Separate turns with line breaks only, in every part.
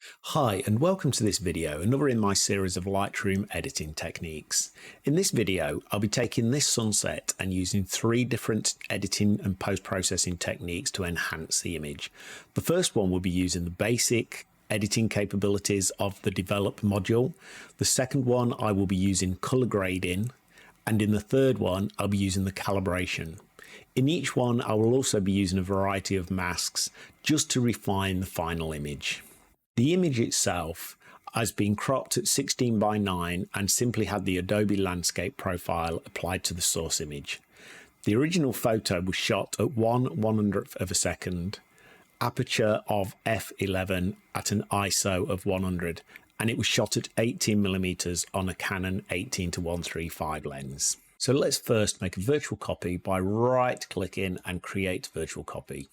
Hi and welcome to this video, another in my series of Lightroom editing techniques. In this video, I'll be taking this sunset and using 3 different editing and post-processing techniques to enhance the image. The first one will be using the basic editing capabilities of the develop module. The second one, I will be using color grading. And in the third one, I'll be using the calibration. In each one, I will also be using a variety of masks just to refine the final image. The image itself has been cropped at 16:9 and simply had the Adobe landscape profile applied to the source image. The original photo was shot at 1/100th of a second, aperture of f11 at an ISO of 100, and it was shot at 18mm on a Canon 18-135 lens. So let's first make a virtual copy by right-clicking and create virtual copy.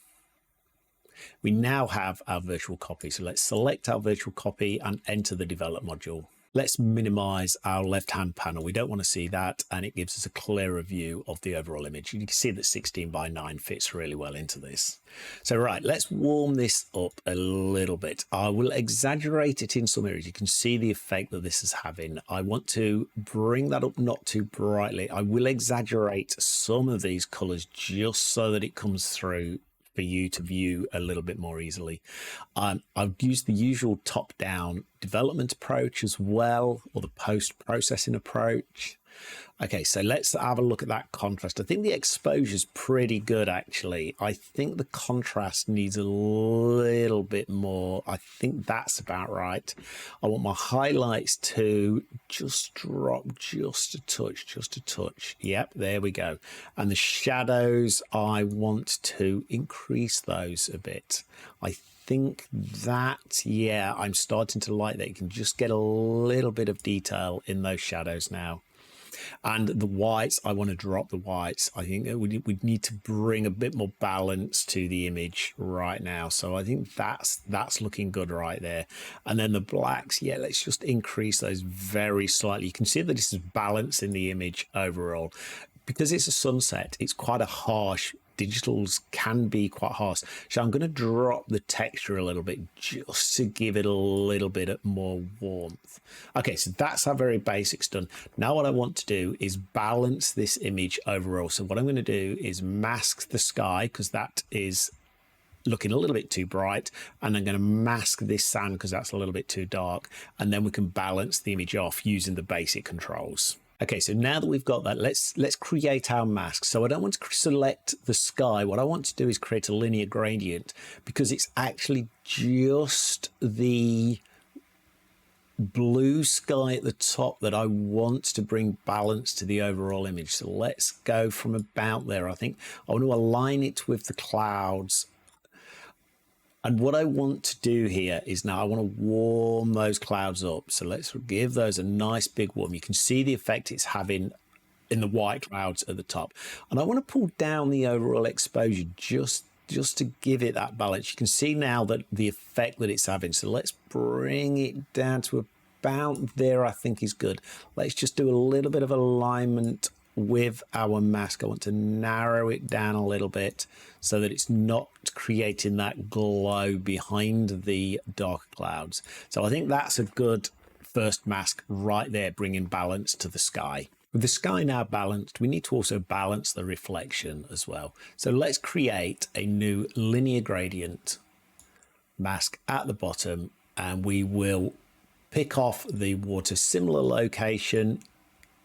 We now have our virtual copy, so let's select our virtual copy and enter the develop module. Let's minimize our left-hand panel. We don't want to see that, and it gives us a clearer view of the overall image. You can see that 16:9 fits really well into this. So right, let's warm this up a little bit. I will exaggerate it in some areas. You can see the effect that this is having. I want to bring that up not too brightly. I will exaggerate some of these colors just so that it comes through for you to view a little bit more easily. I've used the usual top-down development approach as well, or the post-processing approach. Okay, so let's have a look at that contrast. I think the exposure is pretty good, actually. I think the contrast needs a little bit more. I think that's about right. I want my highlights to just drop just a touch. Yep, there we go. And the shadows, I want to increase those a bit. I think that, yeah, I'm starting to like that. You can just get a little bit of detail in those shadows now. And the whites, I want to drop the whites. I think that we need to bring a bit more balance to the image right now. So I think that's looking good right there. And then the blacks, yeah, let's just increase those very slightly. You can see that this is balance in the image overall. Because it's a sunset, it's quite a harsh. Digitals can be quite harsh. So I'm going to drop the texture a little bit just to give it a little bit more warmth. Okay, so that's our very basics done. Now what I want to do is balance this image overall. So what I'm going to do is mask the sky because that is looking a little bit too bright, and I'm going to mask this sand because that's a little bit too dark, and then we can balance the image off using the basic controls. Okay, so now that we've got that, let's create our mask. So I don't want to select the sky. What I want to do is create a linear gradient because it's actually just the blue sky at the top that I want to bring balance to the overall image. So let's go from about there. I think I want to align it with the clouds. And what I want to do here is now I want to warm those clouds up. So let's give those a nice big warm. You can see the effect it's having in the white clouds at the top. And I want to pull down the overall exposure just to give it that balance. You can see now that the effect that it's having. So let's bring it down to about there, I think is good. Let's just do a little bit of alignment with our mask. I want to narrow it down a little bit so that it's not creating that glow behind the dark clouds. So I think that's a good first mask right there, bringing balance to the sky. With the sky now balanced, we need to also balance the reflection as well. So let's create a new linear gradient mask at the bottom, and we will pick off the water similar location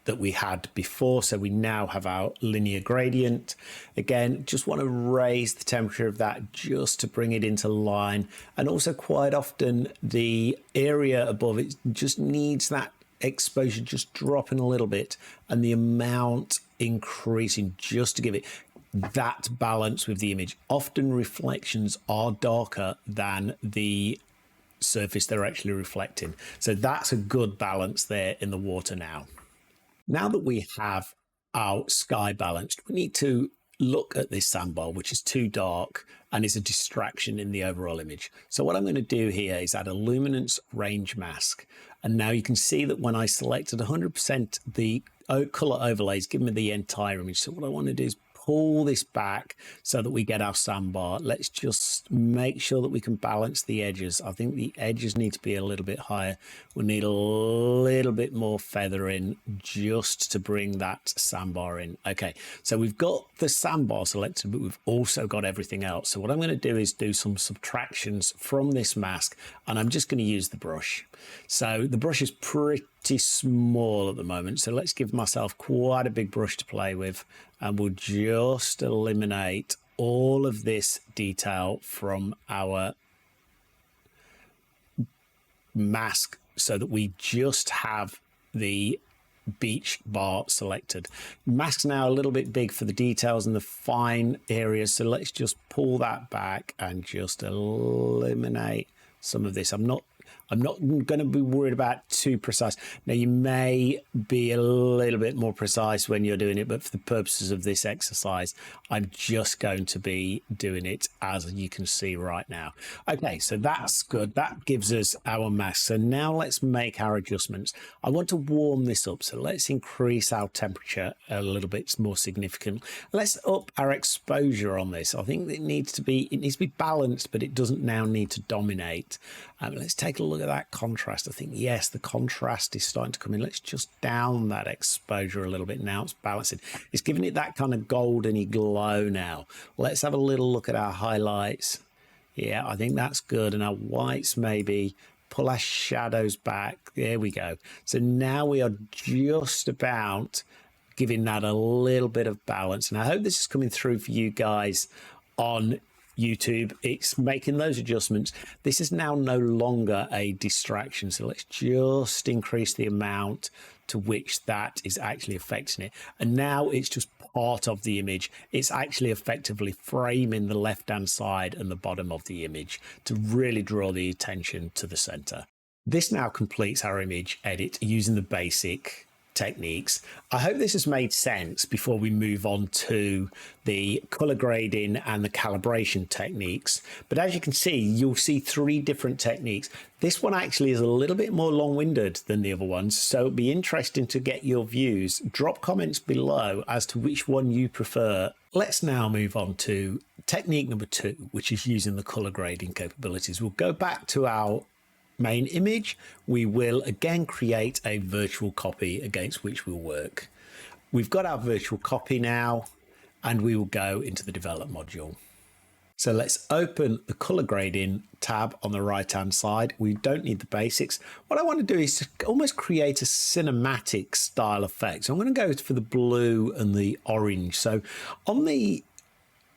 that we had before. So we now have our linear gradient. Again, just want to raise the temperature of that just to bring it into line. And also quite often the area above it just needs that exposure just dropping a little bit and the amount increasing just to give it that balance with the image. Often reflections are darker than the surface they're actually reflecting. So that's a good balance there in the water now. Now that we have our sky balanced, we need to look at this sandbar, which is too dark and is a distraction in the overall image. So what I'm going to do here is add a luminance range mask. And now you can see that when I selected 100%, the color overlays give me the entire image. So what I want to do is pull this back so that we get our sandbar. Let's just make sure that we can balance the edges. I think the edges need to be a little bit higher. We need a little bit more feathering just to bring that sandbar in. Okay, so we've got the sandbar selected, but we've also got everything else. So what I'm going to do is do some subtractions from this mask, and I'm just going to use the brush. So the brush is pretty small at the moment, so let's give myself quite a big brush to play with, and we'll just eliminate all of this detail from our mask so that we just have the beach bar selected. Mask's now a little bit big for the details and the fine areas, so let's just pull that back and just eliminate some of this. I'm not going to be worried about too precise. Now, you may be a little bit more precise when you're doing it, but for the purposes of this exercise, I'm just going to be doing it as you can see right now. Okay, so that's good. That gives us our mask. So now let's make our adjustments. I want to warm this up, so let's increase our temperature a little bit more significant. Let's up our exposure on this. I think it needs to be balanced, but it doesn't now need to dominate. Let's take a look at that contrast. I think, yes, the contrast is starting to come in. Let's just down that exposure a little bit. Now it's balancing. It's giving it that kind of goldeny glow now. Let's have a little look at our highlights. Yeah, I think that's good. And our whites, maybe pull our shadows back. There we go. So now we are just about giving that a little bit of balance. And I hope this is coming through for you guys on YouTube. It's making those adjustments. This is now no longer a distraction, so let's just increase the amount to which that is actually affecting it, and now it's just part of the image. It's actually effectively framing the left hand side and the bottom of the image to really draw the attention to the center. This now completes our image edit using the basic techniques. I hope this has made sense before we move on to the color grading and the calibration techniques. But as you can see, you'll see 3 different techniques. This one actually is a little bit more long-winded than the other ones, so it'd be interesting to get your views. Drop comments below as to which one you prefer. Let's now move on to technique number 2, which is using the color grading capabilities. We'll go back to our main image. We will again create a virtual copy against which we'll work. We've got our virtual copy now, and we will go into the develop module. So let's open the color grading tab on the right hand side. We don't need the basics. What I want to do is to almost create a cinematic style effect. So I'm going to go for the blue and the orange. So on the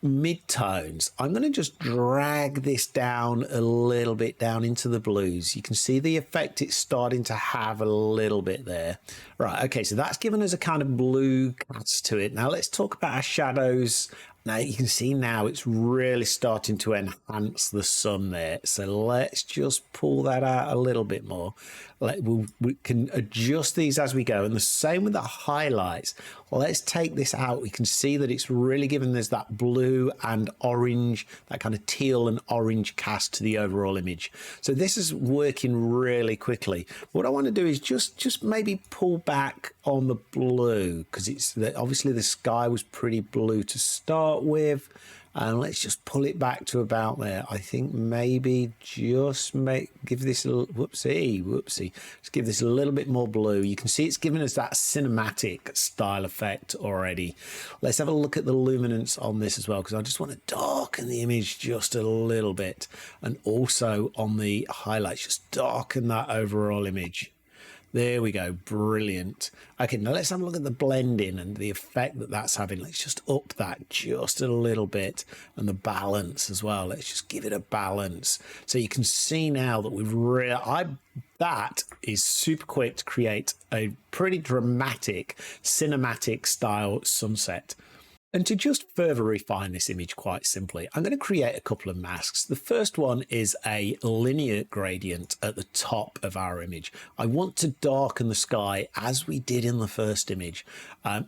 mid-tones, I'm going to just drag this down a little bit down into the blues. You can see the effect it's starting to have a little bit there. Right, okay, so that's given us a kind of blue cast to it. Now let's talk about our shadows. Now you can see now it's really starting to enhance the sun there. So let's just pull that out a little bit more. We can adjust these as we go. And the same with the highlights. Let's take this out. We can see that it's really giving us that blue and orange, that kind of teal and orange cast to the overall image. So this is working really quickly. What I want to do is just maybe pull back on the blue, because it's obviously the sky was pretty blue to start with, and let's just pull it back to about there. I think maybe just give this a little, whoopsie, just give this a little bit more blue. You can see it's giving us that cinematic style effect already. Let's have a look at the luminance on this as well, because I just want to darken the image just a little bit, and also on the highlights, just darken that overall image. There we go, brilliant. Okay, now let's have a look at the blending and the effect that that's having. Let's just up that just a little bit, and the balance as well. Let's just give it a balance. So you can see now that we've that is super quick to create a pretty dramatic cinematic style sunset. And to just further refine this image quite simply, I'm going to create a couple of masks. The first one is a linear gradient at the top of our image. I want to darken the sky as we did in the first image.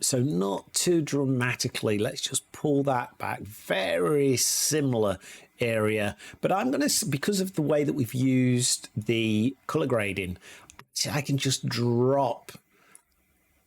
So not too dramatically. Let's just pull that back. Very similar area. But I'm going to, because of the way that we've used the color grading, I can just drop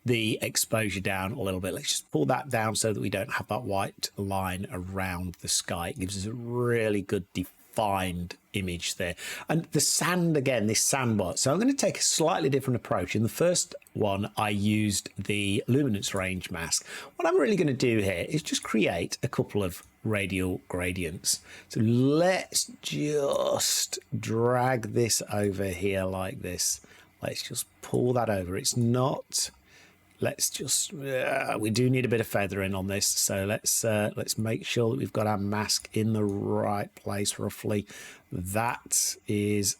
the exposure down a little bit. Let's just pull that down so that we don't have that white line around the sky. It gives us a really good defined image there. And the sand, again, this sandbar. So I'm going to take a slightly different approach. In the first one, I used the luminance range mask. What I'm really going to do here is just create a couple of radial gradients. So let's just drag this over here like this. Let's just pull that over. It's not... Let's just, we do need a bit of feathering on this. So let's make sure that we've got our mask in the right place roughly. That is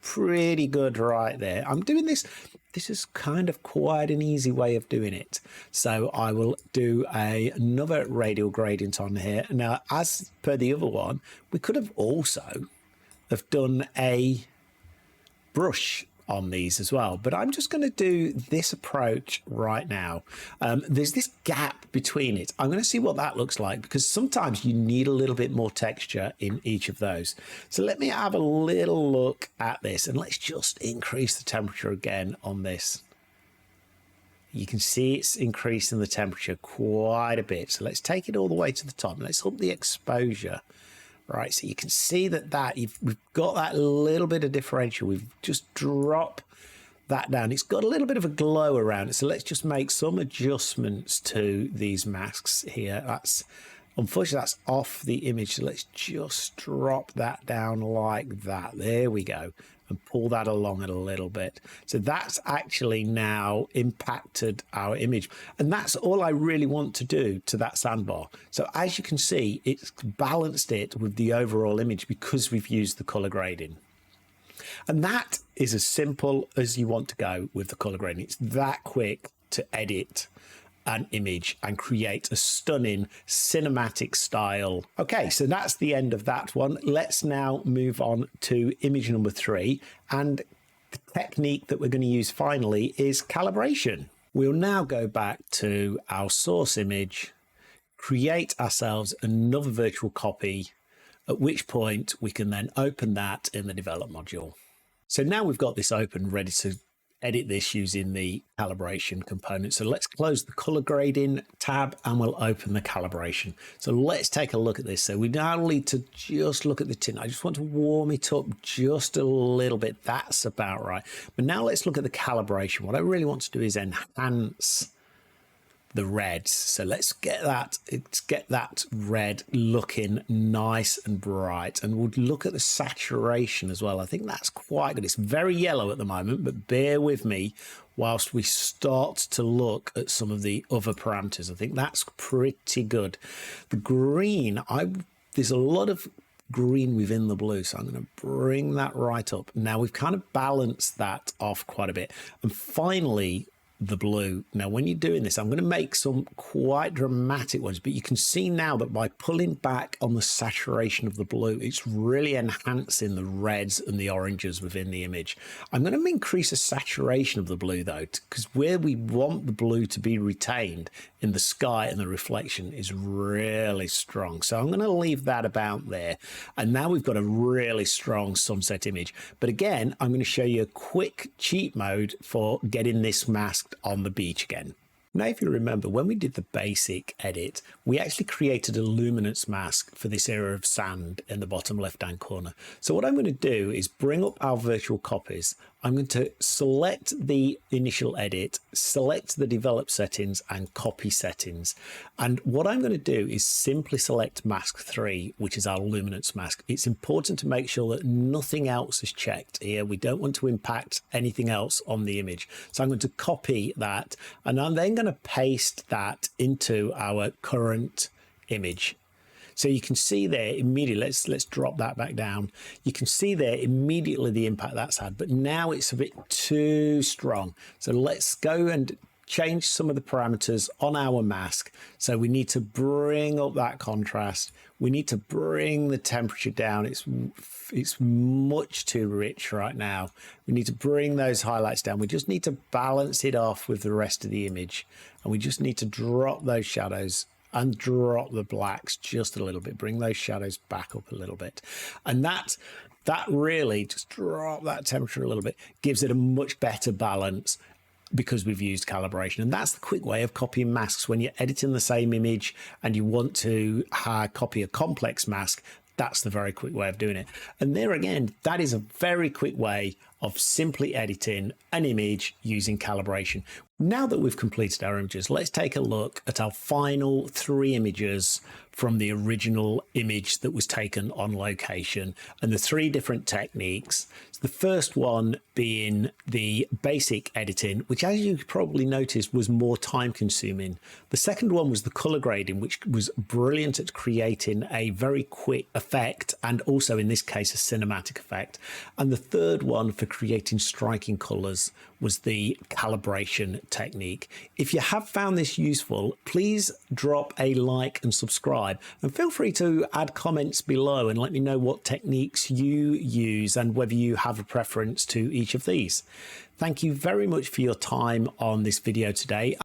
pretty good right there. I'm doing this. This is kind of quite an easy way of doing it. So I will do another radial gradient on here. Now, as per the other one, we could have also have done a brush on these as well, but I'm just going to do this approach right now. There's this gap between it. I'm going to see what that looks like, because sometimes you need a little bit more texture in each of those. So let me have a little look at this, and let's just increase the temperature again on this. You can see it's increasing the temperature quite a bit. So let's take it all the way to the top. Let's up the exposure. Right, so you can see that we've got that little bit of differential. We've just dropped that down. It's got a little bit of a glow around it. So let's just make some adjustments to these masks here. Unfortunately, that's off the image. So let's just drop that down like that. There we go. And pull that along a little bit. So that's actually now impacted our image. And that's all I really want to do to that sandbar. So as you can see, it's balanced it with the overall image because we've used the color grading. And that is as simple as you want to go with the color grading. It's that quick to edit an image and create a stunning cinematic style. Okay, so that's the end of that one. Let's now move on to image number 3. And the technique that we're going to use finally is calibration. We'll now go back to our source image, create ourselves another virtual copy, at which point we can then open that in the develop module. So now we've got this open, ready to edit this using the calibration component. So let's close the color grading tab and we'll open the calibration. So let's take a look at this. So we now need to just look at the tint. I just want to warm it up just a little bit. That's about right. But now let's look at the calibration. What I really want to do is enhance the reds. So let's get that red looking nice and bright, and we'll look at the saturation as well. I think that's quite good. It's very yellow at the moment, but bear with me whilst we start to look at some of the other parameters. I think that's pretty good. The green, there's a lot of green within the blue, so I'm going to bring that right up. Now we've kind of balanced that off quite a bit. And finally, the blue. Now, when you're doing this, I'm going to make some quite dramatic ones, but you can see now that by pulling back on the saturation of the blue, it's really enhancing the reds and the oranges within the image. I'm going to increase the saturation of the blue though, because where we want the blue to be retained in the sky and the reflection is really strong. So I'm going to leave that about there. And now we've got a really strong sunset image. But again, I'm going to show you a quick cheat mode for getting this masked on the beach again. Now, if you remember, when we did the basic edit, we actually created a luminance mask for this area of sand in the bottom left-hand corner. So what I'm going to do is bring up our virtual copies. I'm going to select the initial edit, select the develop settings and copy settings. And what I'm going to do is simply select mask 3, which is our luminance mask. It's important to make sure that nothing else is checked here. We don't want to impact anything else on the image. So I'm going to copy that, and I'm then going to paste that into our current image. So you can see there immediately, let's drop that back down. You can see there immediately the impact that's had, but now it's a bit too strong. So let's go and change some of the parameters on our mask. So we need to bring up that contrast. We need to bring the temperature down. It's much too rich right now. We need to bring those highlights down. We just need to balance it off with the rest of the image. And we just need to drop those shadows and drop the blacks just a little bit. Bring those shadows back up a little bit. And that really, just drop that temperature a little bit, gives it a much better balance. because we've used calibration. And that's the quick way of copying masks. When you're editing the same image and you want to copy a complex mask, that's the very quick way of doing it. And there again, that is a very quick way of simply editing an image using calibration. Now that we've completed our images, let's take a look at our final 3 images from the original image that was taken on location and the 3 different techniques. So the first one being the basic editing, which, as you probably noticed, was more time consuming. The second one was the color grading, which was brilliant at creating a very quick effect and also in this case a cinematic effect. And the third one for creating striking colors was the calibration technique. If you have found this useful, please drop a like and subscribe, and feel free to add comments below and let me know what techniques you use and whether you have a preference to each of these. Thank you very much for your time on this video today.